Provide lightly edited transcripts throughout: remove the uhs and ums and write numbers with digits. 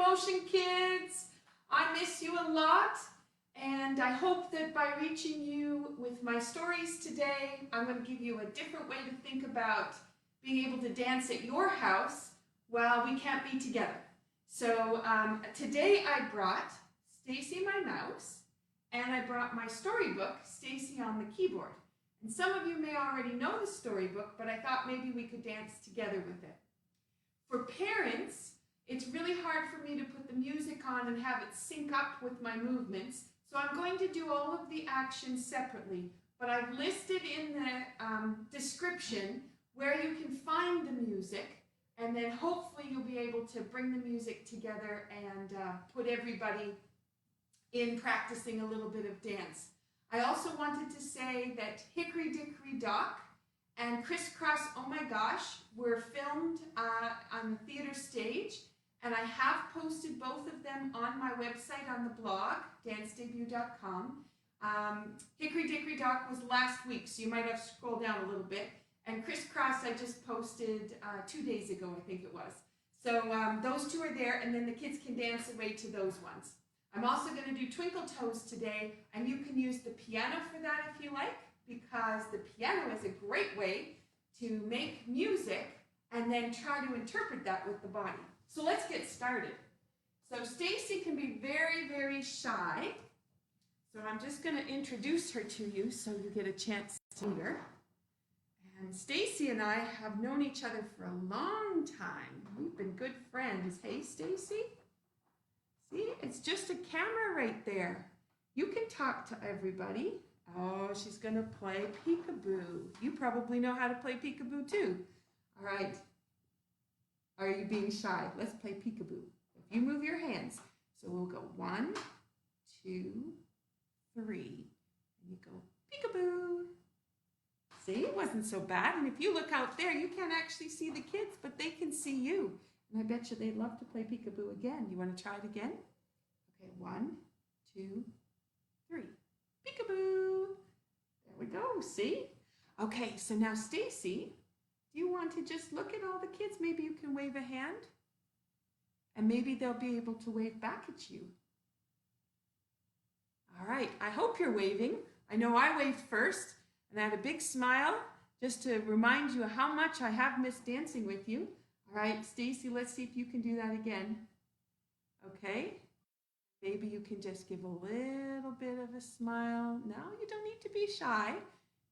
motion, kids. I miss you a lot, and I hope that by reaching you with my stories today, I'm going to give you a different way to think about being able to dance at your house while we can't be together. So today I brought Stacey, my mouse, and I brought my storybook, Stacey on the keyboard. And some of you may already know the storybook, but I thought maybe we could dance together with it. For parents, it's really hard for me to put the music on and have it sync up with my movements, so I'm going to do all of the actions separately, but I've listed in the description where you can find the music, and then hopefully you'll be able to bring the music together and put everybody in practicing a little bit of dance. I also wanted to say that Hickory Dickory Dock and Crisscross Oh My Gosh were filmed on the theater stage, and I have posted both of them on my website on the blog, dancedebut.com. Hickory Dickory Dock was last week, so you might have to scroll down a little bit. And Crisscross I just posted 2 days ago, I think it was. So those two are there, and then the kids can dance away to those ones. I'm also going to do Twinkle Toes today, and you can use the piano for that if you like, because the piano is a great way to make music and then try to interpret that with the body. So let's get started. So Stacey can be very, very shy. So I'm just going to introduce her to you so you get a chance to meet her. And Stacey and I have known each other for a long time. We've been good friends. Hey, Stacey? See, it's just a camera right there. You can talk to everybody. Oh, she's going to play peekaboo. You probably know how to play peekaboo too. All right. Are you being shy? Let's play peekaboo. If you move your hands. So we'll go 1, 2, 3. And you go peekaboo. See, it wasn't so bad. And if you look out there, you can't actually see the kids, but they can see you. And I bet you they'd love to play peekaboo again. You want to try it again? Okay, 1, 2, 3. Peekaboo. There we go, see? Okay, so now Stacey, do you want to just look at all the kids? Maybe you can wave a hand, and maybe they'll be able to wave back at you. All right, I hope you're waving. I know I waved first, and I had a big smile just to remind you how much I have missed dancing with you. All right, Stacey, let's see if you can do that again. Okay, maybe you can just give a little bit of a smile. No, you don't need to be shy.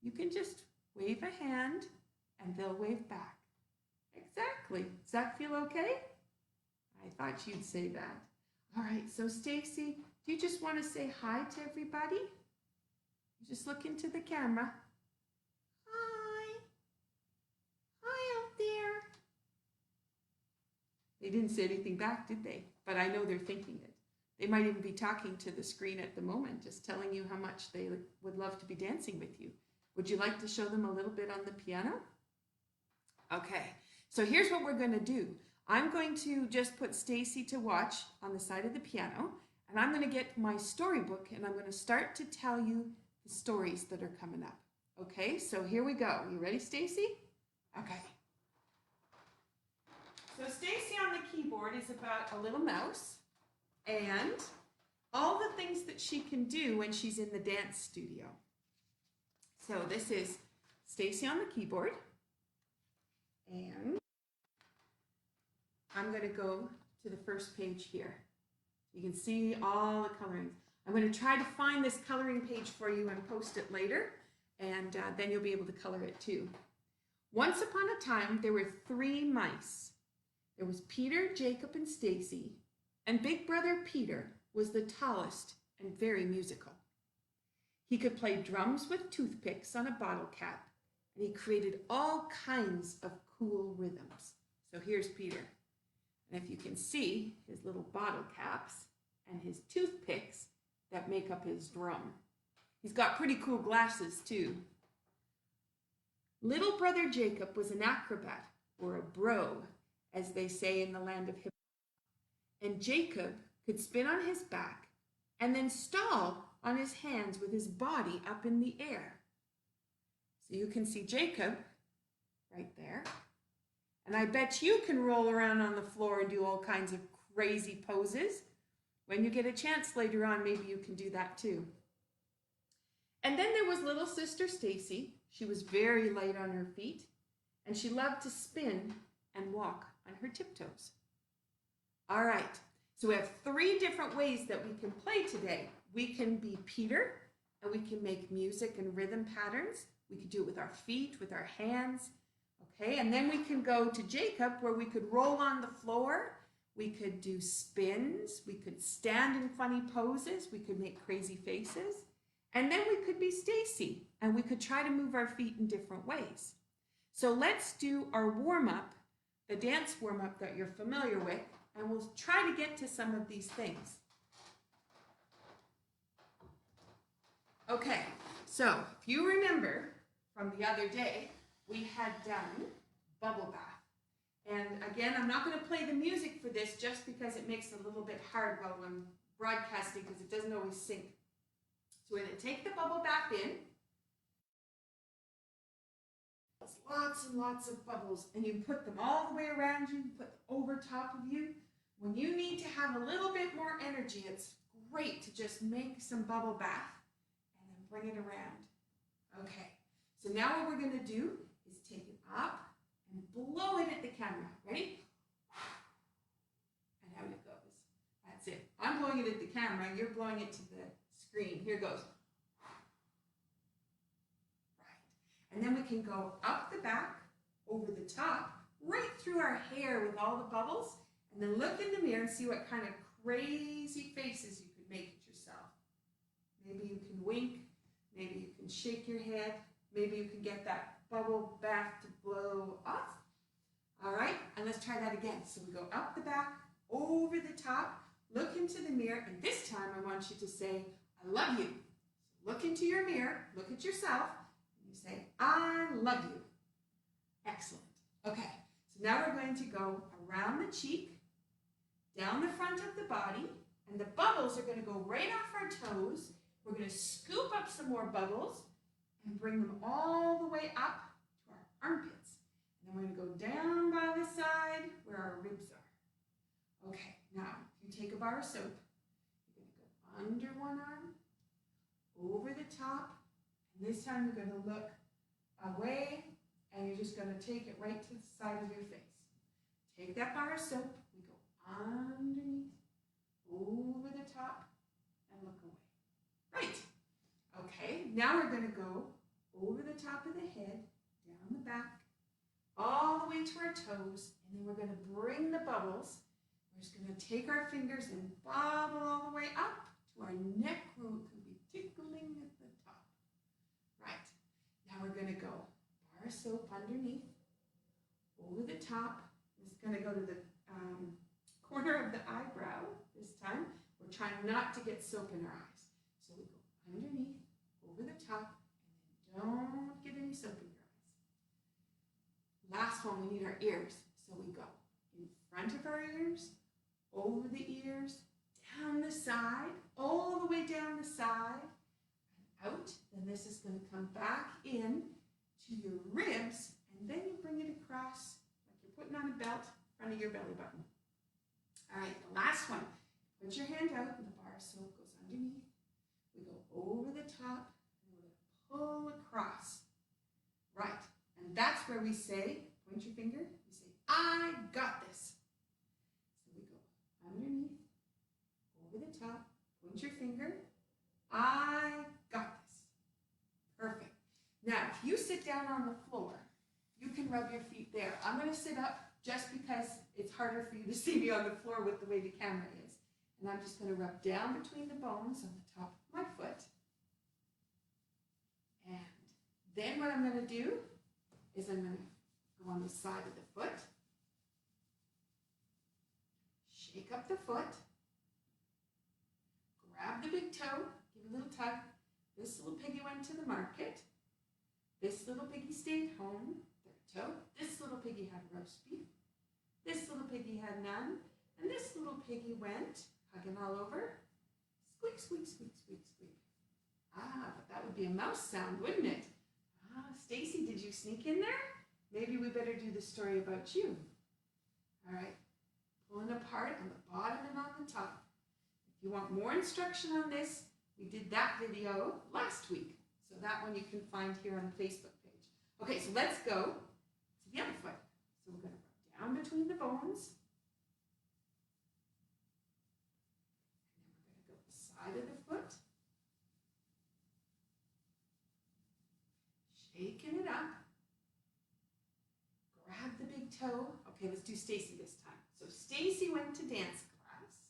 You can just wave a hand and they'll wave back. Exactly. Does that feel okay? I thought you'd say that. All right, so Stacey, do you just want to say hi to everybody? You just look into the camera. Hi. Hi out there. They didn't say anything back, did they? But I know they're thinking it. They might even be talking to the screen at the moment, just telling you how much they would love to be dancing with you. Would you like to show them a little bit on the piano? Okay, so here's what we're going to do. I'm going to just put Stacey to watch on the side of the piano, and I'm going to get my storybook, and I'm going to start to tell you the stories that are coming up. Okay, so here we go. You ready, Stacey? Okay. So Stacey on the keyboard is about a little mouse and all the things that she can do when she's in the dance studio. So this is Stacey on the keyboard, and I'm going to go to the first page here. You can see all the colorings. I'm going to try to find this coloring page for you and post it later, and then you'll be able to color it too. Once upon a time, there were 3 mice. There was Peter, Jacob, and Stacey, and Big Brother Peter was the tallest and very musical. He could play drums with toothpicks on a bottle cap, and he created all kinds of cool rhythms. So here's Peter. And if you can see his little bottle caps and his toothpicks that make up his drum. He's got pretty cool glasses too. Little brother Jacob was an acrobat, or a bro, as they say in the land of hip hop. And Jacob could spin on his back and then stall on his hands with his body up in the air. So you can see Jacob right there. And I bet you can roll around on the floor and do all kinds of crazy poses. When you get a chance later on, maybe you can do that too. And then there was little sister Stacey. She was very light on her feet, and she loved to spin and walk on her tiptoes. All right, so we have 3 different ways that we can play today. We can be Peter, and we can make music and rhythm patterns. We could do it with our feet, with our hands, okay? And then we can go to Jacob, where we could roll on the floor. We could do spins. We could stand in funny poses. We could make crazy faces. And then we could be Stacey, and we could try to move our feet in different ways. So let's do our warm-up, the dance warm-up that you're familiar with, and we'll try to get to some of these things. Okay, so if you remember from the other day, we had done bubble bath. And again, I'm not going to play the music for this just because it makes it a little bit hard while I'm broadcasting because it doesn't always sync. So we're going to take the bubble bath in. Lots and lots of bubbles, and you put them all the way around you, put them over top of you. When you need to have a little bit more energy, it's great to just make some bubble bath and then bring it around. Okay, so now what we're going to do is take it up and blow it at the camera. Ready? And out it goes. That's it. I'm blowing it at the camera, you're blowing it to the screen. Here goes. And then we can go up the back, over the top, right through our hair with all the bubbles, and then look in the mirror and see what kind of crazy faces you could make it yourself. Maybe you can wink, maybe you can shake your head, maybe you can get that bubble bath to blow off. All right, and let's try that again. So we go up the back, over the top, look into the mirror, and this time I want you to say, I love you. So look into your mirror, look at yourself, you say, I love you. Excellent. Okay, so now we're going to go around the cheek, down the front of the body, and the bubbles are going to go right off our toes. We're going to scoop up some more bubbles and bring them all the way up to our armpits. And then we're going to go down by the side where our ribs are. Okay, now if you take a bar of soap, you're going to go under one arm, over the top, and this time you're going to look away, and you're just going to take it right to the side of your face. Take that bar of soap, we go underneath, over the top, and look away. Right. Okay, now we're going to go over the top of the head, down the back, all the way to our toes, and then we're going to bring the bubbles. We're just going to take our fingers and bobble all the way up to our neck where it can be tickling at the top. Right. Now we're going to go bar of soap underneath, over the top. It's going to go to the corner of the eyebrow this time. We're trying not to get soap in our eyes. So we go underneath, over the top, and then don't get any soap in your eyes. Last one, we need our ears. So we go in front of our ears, over the ears, down the side, all the way down the side, and out. Then this is going to come back in to your ribs, and then you bring it across like you're putting on a belt in front of your belly button. All right, the last one. Put your hand out, and the bar of soap goes underneath. We go over the top, and we're going to pull across. Right, and that's where we say, point your finger, we say, I got this. So we go underneath, over the top, point your finger, I got this. Perfect. Now, if you sit down on the floor, you can rub your feet there. I'm going to sit up just because it's harder for you to see me on the floor with the way the camera is. And I'm just going to rub down between the bones on the top of my foot. And then what I'm going to do is I'm going to go on the side of the foot, shake up the foot, grab the big toe, give a little tug. This little piggy went to the market. This little piggy stayed home. Third toe. This little piggy had roast beef. This little piggy had none. And this little piggy went, hugging all over. Squeak, squeak, squeak, squeak, squeak. Ah, but that would be a mouse sound, wouldn't it? Ah, Stacey, did you sneak in there? Maybe we better do the story about you. All right. pulling apart on the bottom and on the top. If you want more instruction on this, we did that video last week. So that one you can find here on the Facebook page. Okay, so let's go to the other foot. So we're going to rub down between the bones. And then we're going to go to the side of the foot. Shaking it up. Grab the big toe. Okay, let's do Stacey this time. So Stacey went to dance class.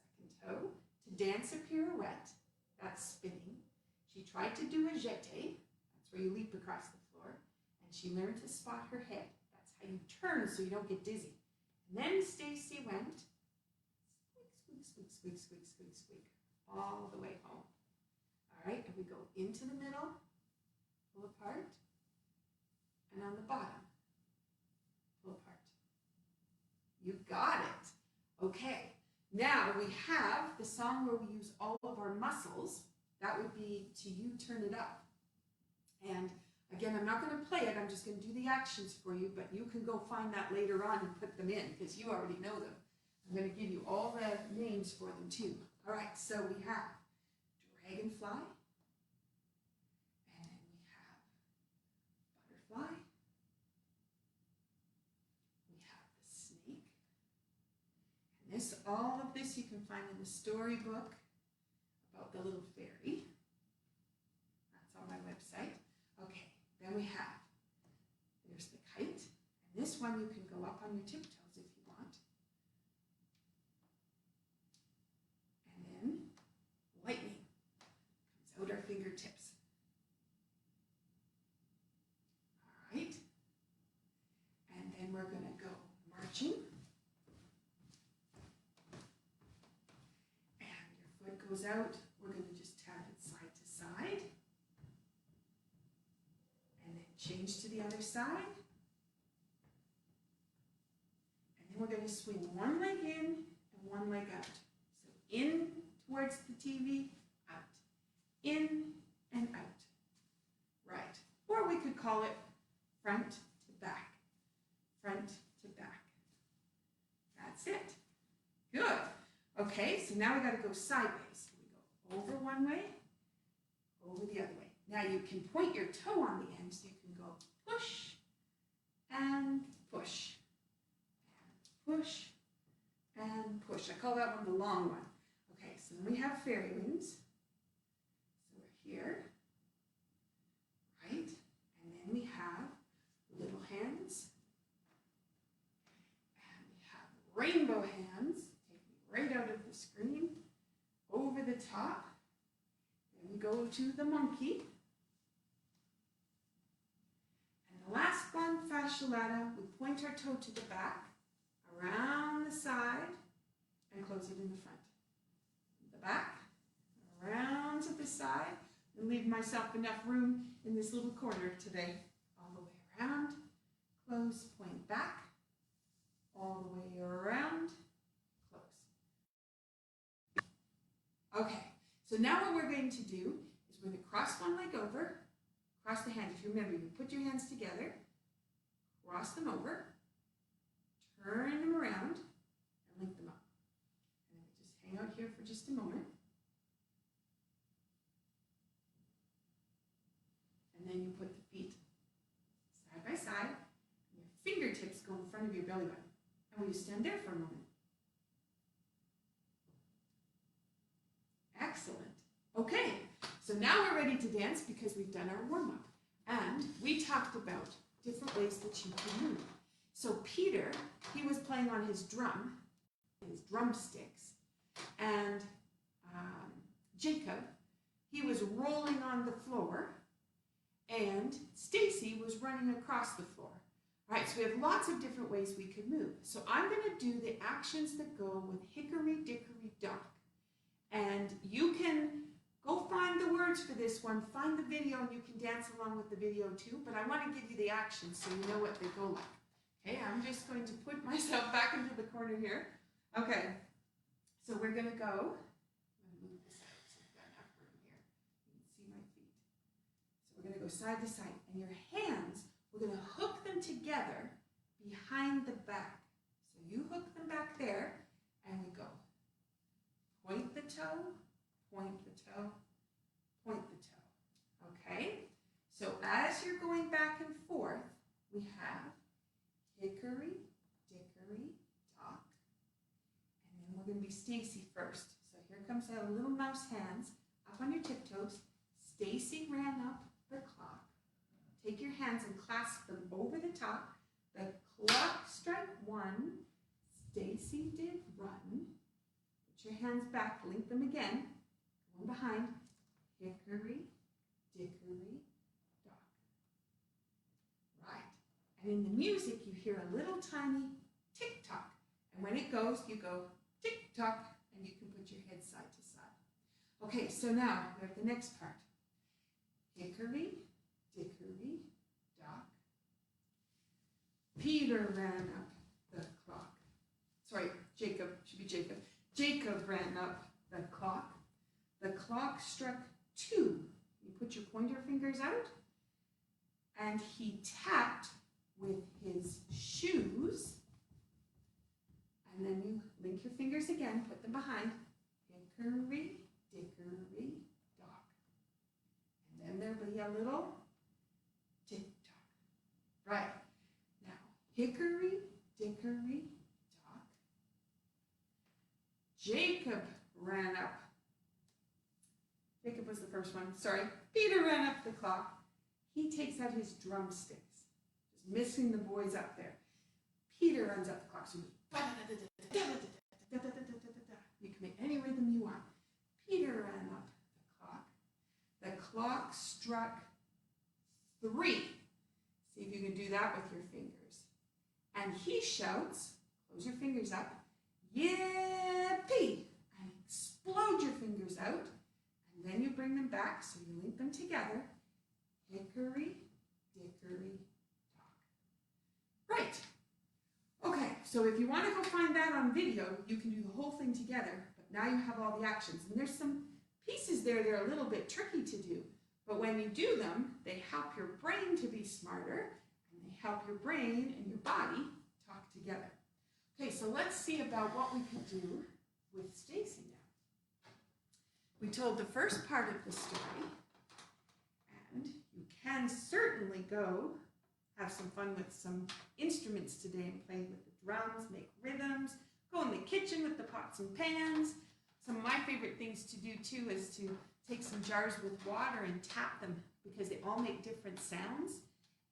Second toe. To dance a pirouette. That's spinning. She tried to do a jeté. That's where you leap across the floor. And she learned to spot her head. That's how you turn so you don't get dizzy. And then Stacey went squeak, squeak, squeak, squeak, squeak, squeak, squeak, all the way home. All right, and we go into the middle, pull apart, and on the bottom, pull apart. You got it. Okay, now we have the song where we use all of our muscles. That would be to You Turn It Up. And again, I'm not going to play it. I'm just going to do the actions for you, but you can go find that later on and put them in because you already know them. I'm going to give you all the names for them too. All right, so we have dragonfly, and then we have butterfly, we have the snake, and this, all of this you can find in the storybook about the little fairy. That's on my website. Okay, then we have, there's the kite, and this one you can go up on your tiptoes if you want. And then lightning comes out our fingertips. All right, and then we're going to go marching. And your foot goes out. We're going to just tap it side to side. And then change to the other side. And then we're going to swing one leg in and one leg out. So in towards the TV, out. In and out. Right. Or we could call it front to back. Front to back. That's it. Good. Okay, so now we got to go sideways. So we go over one way, over the other way. Now you can point your toe on the end so you can go push and push and push and push. I call that one the long one. Okay, so then we have fairy wings. So we're here, right? And then we have little hands. And we have rainbow hands. Take me right out of the screen, over the top. Then we go to the monkey. The last one, fasciolata, we point our toe to the back, around the side, and close it in the front. The back, around to the side, and leave myself enough room in this little corner today. All the way around, close, point back, all the way around, close. Okay, so now what we're going to do is we're going to cross one leg over, cross the hands. If you remember, you put your hands together, cross them over, turn them around, and link them up. And then we just hang out here for just a moment. And then you put the feet side by side, and your fingertips go in front of your belly button. And we just stand there for a moment. Excellent. Okay. So now we're ready to dance because we've done our warm-up. And we talked about different ways that you can move. So Peter, he was playing on his drum, his drumsticks. And Jacob, he was rolling on the floor. And Stacey was running across the floor. All right, so we have lots of different ways we could move. So I'm going to do the actions that go with hickory dickory dock. And you can go find the words for this one, find the video, and you can dance along with the video too, but I want to give you the actions so you know what they go like. Okay, I'm just going to put myself back into the corner here. Okay, so we're going to go, I'm going to move this out so we've got enough room here. You can see my feet. So we're going to go side to side, and your hands, we're going to hook them together behind the back. So So you hook them back there, and we go point the toe, point the toe, point the toe. Okay? So as you're going back and forth, we have hickory, dickory, dock. And then we're going to be Stacey first. So here comes our little mouse hands up on your tiptoes. Stacey ran up the clock. Take your hands and clasp them over the top. The clock struck 1. Stacey did run. Put your hands back, link them again. One behind. Hickory, dickory, dock. Right. And in the music, you hear a little tiny tick-tock. And when it goes, you go tick-tock, and you can put your head side to side. Okay, so now we have the next part. Hickory, dickory, dock. Peter ran up the clock. Sorry, Jacob, should be Jacob. Jacob ran up the clock. The clock struck 2. You put your pointer fingers out, and he tapped with his shoes. And then you link your fingers again, put them behind. Hickory, dickory, dock. And then there'll be a little tick-tock. Right. Now, hickory, dickory, dock. Jacob ran up. Jacob was the first one. Sorry. Peter ran up the clock. He takes out his drumsticks, just missing the boys up there. Peter runs up the clock. So you can make any rhythm you want. Peter ran up the clock. The clock struck 3. See if you can do that with your fingers. And he shouts, close your fingers up, yippee! And explode your fingers out. And then you bring them back, so you link them together. Hickory, dickory, dock. Right. Okay, so if you want to go find that on video, you can do the whole thing together, but now you have all the actions. And there's some pieces there that are a little bit tricky to do, but when you do them, they help your brain to be smarter, and they help your brain and your body talk together. Okay, so let's see about what we could do with Stacey now. We told the first part of the story, and you can certainly go have some fun with some instruments today and play with the drums, make rhythms, go in the kitchen with the pots and pans. Some of my favorite things to do too is to take some jars with water and tap them because they all make different sounds.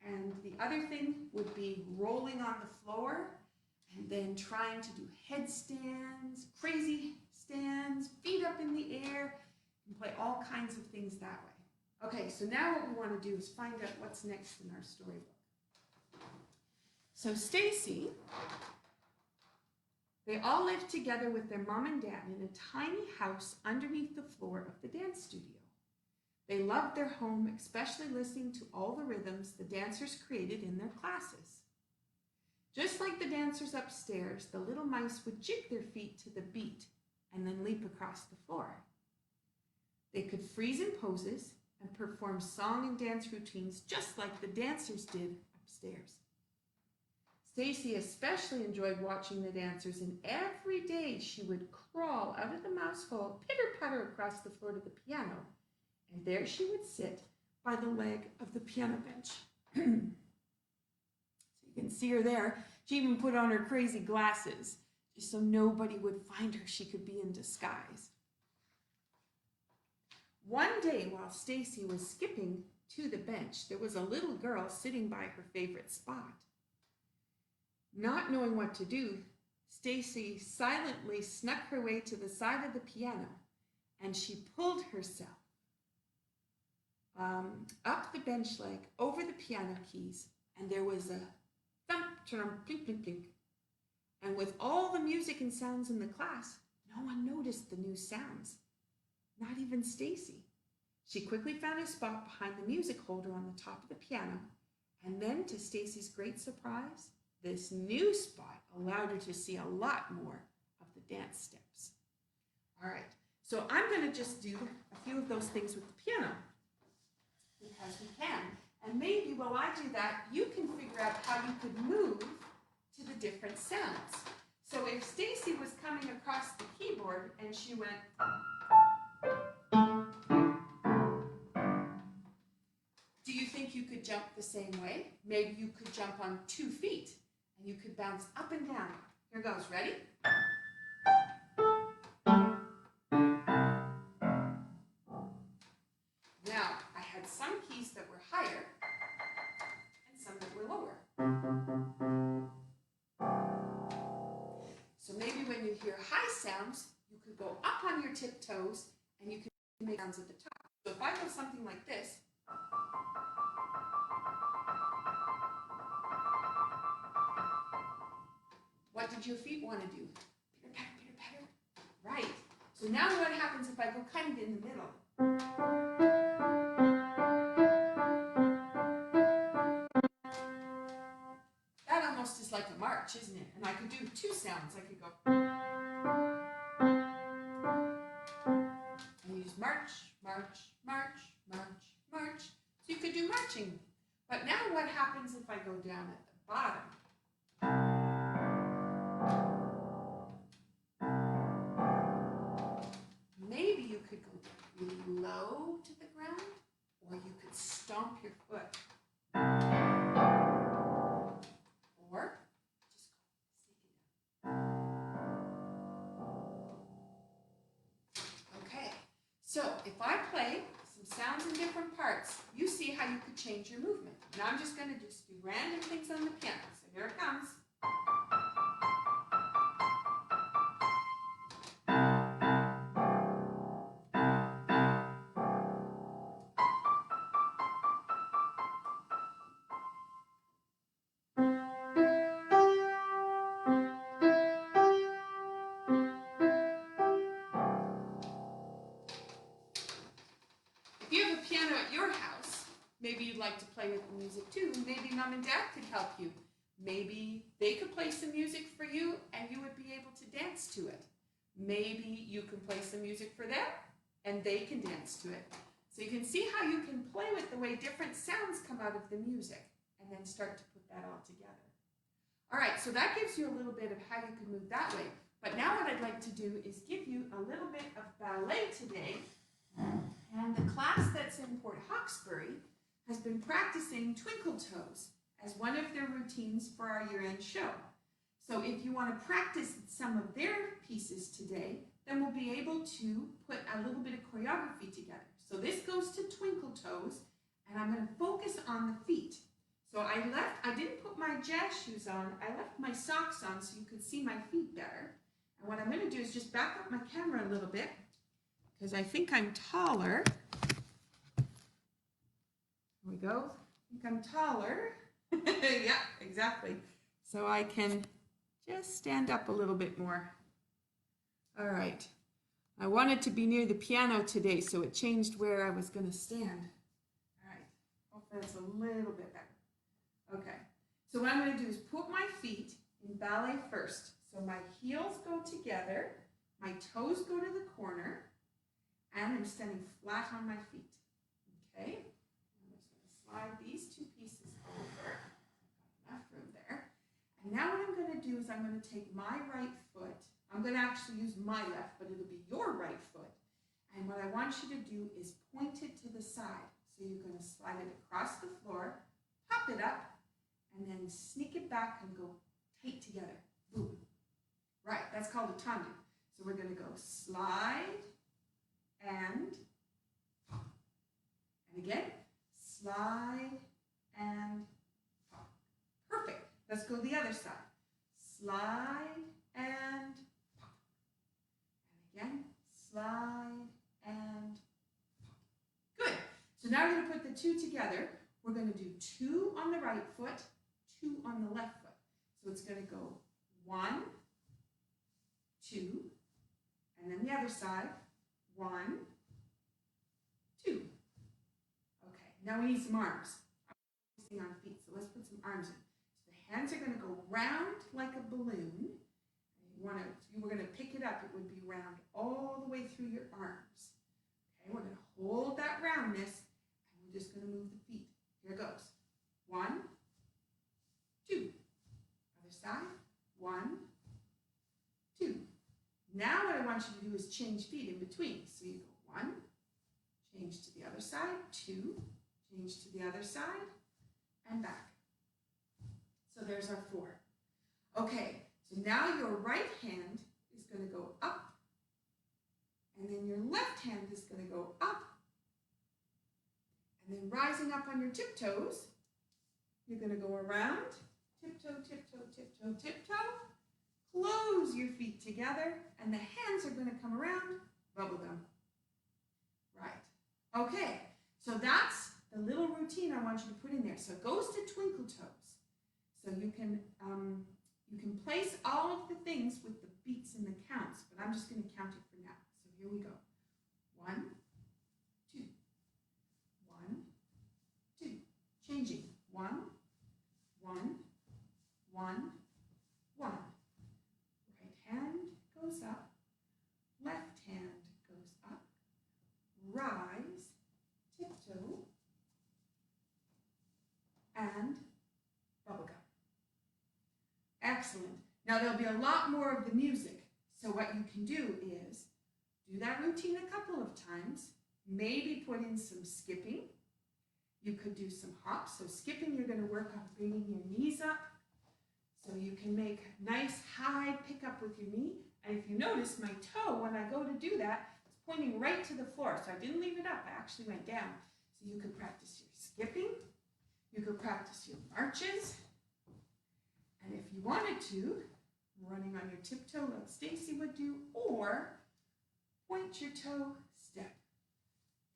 And the other thing would be rolling on the floor and then trying to do headstands, crazy stands, feet up in the air, and play all kinds of things that way. Okay, so now what we want to do is find out what's next in our storybook. So Stacey, they all lived together with their mom and dad in a tiny house underneath the floor of the dance studio. They loved their home, especially listening to all the rhythms the dancers created in their classes. Just like the dancers upstairs, the little mice would jig their feet to the beat and then leap across the floor. They could freeze in poses and perform song and dance routines just like the dancers did upstairs. Stacey especially enjoyed watching the dancers, and every day she would crawl out of the mouse hole, pitter-patter across the floor to the piano, and there she would sit by the leg of the piano bench. So you can see her there. She even put on her crazy glasses, just so nobody would find her. She could be in disguise. One day while Stacey was skipping to the bench, there was a little girl sitting by her favorite spot. Not knowing what to do, Stacey silently snuck her way to the side of the piano, and she pulled herself up the bench leg, over the piano keys, and there was a thump, trum, plink, plink, plink. And with all the music and sounds in the class, no one noticed the new sounds, not even Stacey. She quickly found a spot behind the music holder on the top of the piano, and then, to Stacey's great surprise, this new spot allowed her to see a lot more of the dance steps. All right, so I'm going to just do a few of those things with the piano because we can. And maybe while I do that, you can figure out how you could move to the different sounds. So if Stacey was coming across the keyboard and she went, do you think you could jump the same way? Maybe you could jump on 2 feet and you could bounce up and down. Here goes, ready? Now, I had some keys that were higher and some that were lower. So maybe when you hear high sounds, you could go up on your tiptoes and you could make sounds at the top. So if I go something like this, what did your feet want to do? Pitter patter, pitter patter. Right. So now what happens if I go kind of in the middle? That almost is like a march, isn't it? And I could do 2 sounds. I could go. And use march, march, march, march, march. So you could do marching. But now what happens if I go down at the bottom? Maybe you could go really low to the ground, or you could stomp your foot. Or just sneak it down. Okay, so if I play some sounds in different parts, you see how you could change your movement. Now I'm just going to just do random things on the piano. So here it comes. If you have a piano at your house, maybe you'd like to play with the music too. Maybe mom and dad could help you. Maybe they could play some music for you and you would be able to dance to it. Maybe you can play some music for them and they can dance to it. So you can see how you can play with the way different sounds come out of the music and then start to put that all together. All right, so that gives you a little bit of how you can move that way. But now what I'd like to do is give you a little bit of ballet today. And the class that's in Port Hawkesbury has been practicing Twinkle Toes as one of their routines for our year-end show. So if you want to practice some of their pieces today, then we'll be able to put a little bit of choreography together. So this goes to Twinkle Toes, and I'm going to focus on the feet. So I didn't put my jazz shoes on, I left my socks on so you could see my feet better. And what I'm going to do is just back up my camera a little bit, because I think I'm taller. Here we go. I think I'm taller. Yeah, exactly. So I can just stand up a little bit more. All right. I wanted to be near the piano today, so it changed where I was going to stand. All right. Hopefully that's a little bit better. Okay. So what I'm going to do is put my feet in ballet first. So my heels go together, my toes go to the corner, and I'm standing flat on my feet. Okay? I'm just going to slide these 2 pieces over. Got enough room there. And now what I'm going to do is I'm going to take my right foot. I'm going to actually use my left, but it'll be your right foot. And what I want you to do is point it to the side. So you're going to slide it across the floor, pop it up, and then sneak it back and go tight together. Boom. Right, that's called a tango. So we're going to go slide and pop. And again, slide and pop. Perfect. Let's go the other side. Slide and pop. And again, slide and pop. Good. So now we're going to put the 2 together. We're going to do 2 on the right foot, 2 on the left foot. So it's going to go 1, 2, and then the other side, 1, 2. Okay, now we need some arms. I'm focusing on feet, so let's put some arms in. So the hands are going to go round like a balloon. You were going to pick it up, it would be round all the way through your arms. Okay, we're going to hold that roundness, and we're just going to move the feet. Here it goes. 1, 2. Other side, 1, want you to do is change feet in between. So you go 1, change to the other side, 2, change to the other side, and back. So there's our 4. Okay, so now your right hand is going to go up, and then your left hand is going to go up, and then rising up on your tiptoes, you're going to go around, tiptoe, tiptoe, tiptoe, tiptoe, close your feet together, and the hands are going to come around, bubblegum. Right. Okay, so that's the little routine I want you to put in there. So it goes to twinkle toes. So you can place all of the things with the beats and the counts, but I'm just going to count it for now. So here we go. 1, 2, 1, 2. Changing. 1, 1, 1, 1. Right hand goes up, left hand goes up, rise, tiptoe, and bubblegum. Excellent. Now there'll be a lot more of the music, so what you can do is do that routine a couple of times, maybe put in some skipping. You could do some hops. So skipping, you're going to work on bringing your knees up, so you can make nice high pickup with your knee. And if you notice, my toe, when I go to do that, it's pointing right to the floor. So I didn't leave it up. I actually went down. So you could practice your skipping. You could practice your marches. And if you wanted to, running on your tiptoe like Stacey would do, or point your toe, step.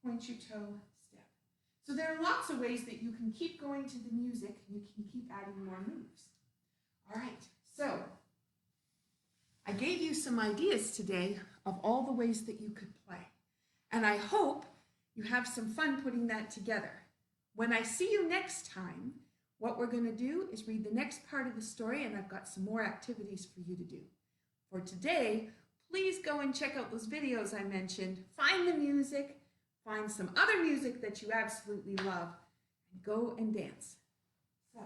Point your toe, step. So there are lots of ways that you can keep going to the music and you can keep adding more moves. All right, so I gave you some ideas today of all the ways that you could play. And I hope you have some fun putting that together. When I see you next time, what we're going to do is read the next part of the story, and I've got some more activities for you to do. For today, please go and check out those videos I mentioned, find the music, find some other music that you absolutely love, and go and dance. So,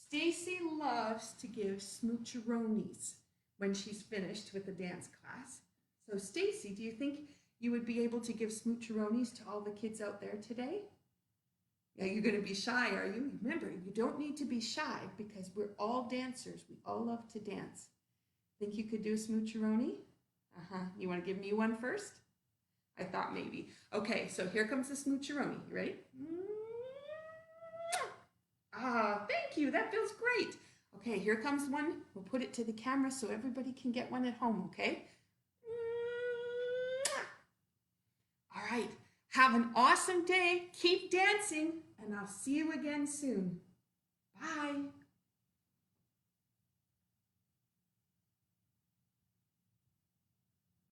Stacey loves to give smoocheroonies when she's finished with the dance class. So Stacey, do you think you would be able to give smoocheroonies to all the kids out there today? Yeah, you're going to be shy, are you? Remember, you don't need to be shy because we're all dancers. We all love to dance. Think you could do a smoocheroni? You want to give me one first? I thought maybe. Okay, so here comes the smoocheroni. You ready? Thank you. That feels great. Okay, here comes one. We'll put it to the camera so everybody can get one at home, okay? All right. Have an awesome day. Keep dancing, and I'll see you again soon. Bye.